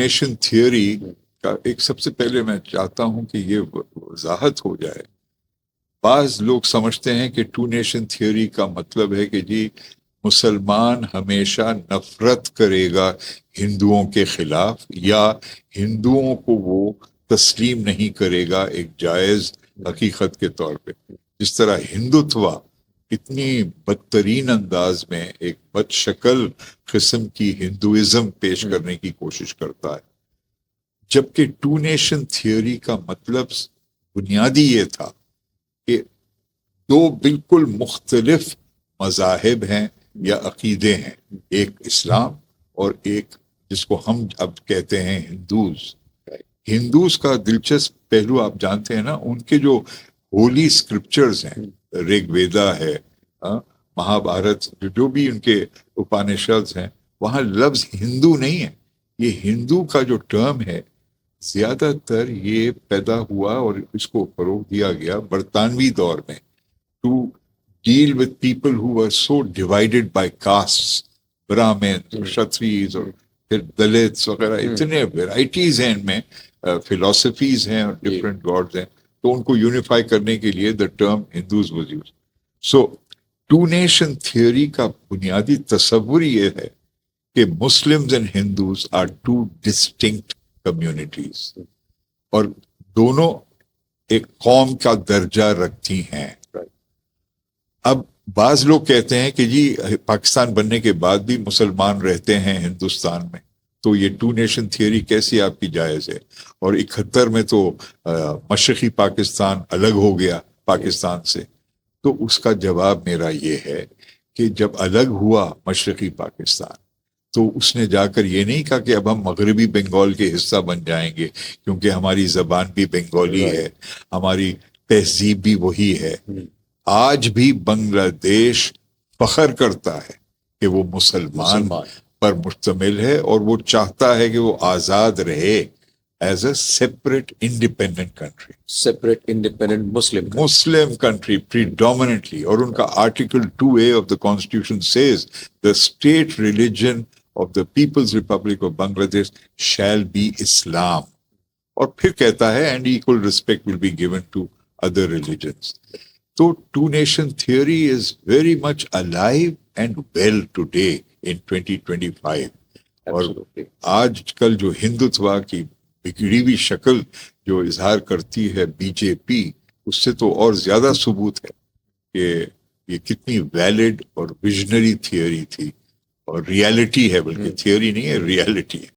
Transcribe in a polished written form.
Nation theory کا ایک سب سے پہلے میں چاہتا ہوں کہ یہ وضاحت ہو جائے. بعض لوگ سمجھتے ہیں کہ ٹو نیشن تھیوری کا مطلب ہے کہ جی مسلمان ہمیشہ نفرت کرے گا ہندوؤں کے خلاف، یا ہندوؤں کو وہ تسلیم نہیں کرے گا ایک جائز حقیقت کے طور پہ. جس طرح ہندوتوا اتنی بدترین انداز میں ایک بد شکل قسم کی ہندوازم پیش کرنے کی کوشش کرتا ہے، جبکہ ٹو نیشن تھیوری کا مطلب بنیادی یہ تھا کہ دو بالکل مختلف مذاہب ہیں یا عقیدے ہیں، ایک اسلام اور ایک جس کو ہم اب کہتے ہیں ہندوز کا دلچسپ پہلو آپ جانتے ہیں نا، ان کے جو ہولی اسکرپچرز ہیں، ریگ ویدا ہے، مہا بھارت، جو بھی ان کے اپانشدز ہیں، وہاں لفظ ہندو نہیں ہے. یہ ہندو کا جو ٹرم ہے زیادہ تر یہ پیدا ہوا اور اس کو فروغ دیا گیا برطانوی دور میں to deal with people who are so divided by caste, Brahman, Kshatriyas اور پھر دلتس وغیرہ. اتنے ویرائٹیز ہیں ان میں، فلاسفیز ہیں اور ڈفرینٹ گاڈز ہیں، تو ان کو یونیفائی کرنے کے لیے the term Hindus was used. So two nation theory کا بنیادی تصور یہ ہے کہ Muslims and Hindus are two distinct communities, اور دونوں ایک قوم کا درجہ رکھتی ہیں. اب بعض لوگ کہتے ہیں کہ جی پاکستان بننے کے بعد بھی مسلمان رہتے ہیں ہندوستان میں، تو یہ ٹو نیشن تھیوری کیسی آپ کی جائز ہے؟ اور 71 میں تو مشرقی پاکستان الگ ہو گیا پاکستان سے. تو اس کا جواب میرا یہ ہے کہ جب الگ ہوا مشرقی پاکستان تو اس نے جا کر یہ نہیں کہا کہ اب ہم مغربی بنگال کے حصہ بن جائیں گے، کیونکہ ہماری زبان بھی بنگالی ہے، ہماری تہذیب بھی وہی ہے. آج بھی بنگلہ دیش فخر کرتا ہے کہ وہ مسلمان پر مشتمل ہے، اور وہ چاہتا ہے کہ وہ آزاد رہے as a separate independent country, separate independent Muslim country predominantly. اور ان کا article 2A of the constitution says the state religion of the People's Republic of Bangladesh shall be Islam. اور پھر کہتا ہے and equal respect will be given to other religions. تو two nation theory is very much alive and well today in 2025. اور آج کل جو ہندوتوا کی بگڑی ہوئی شکل جو اظہار کرتی ہے بی جے پی، اس سے تو اور زیادہ ثبوت ہے کہ یہ کتنی ویلڈ اور ویژنری تھیوری تھی، اور ریالٹی ہے، بلکہ تھیوری نہیں ہے، ریالٹی ہے.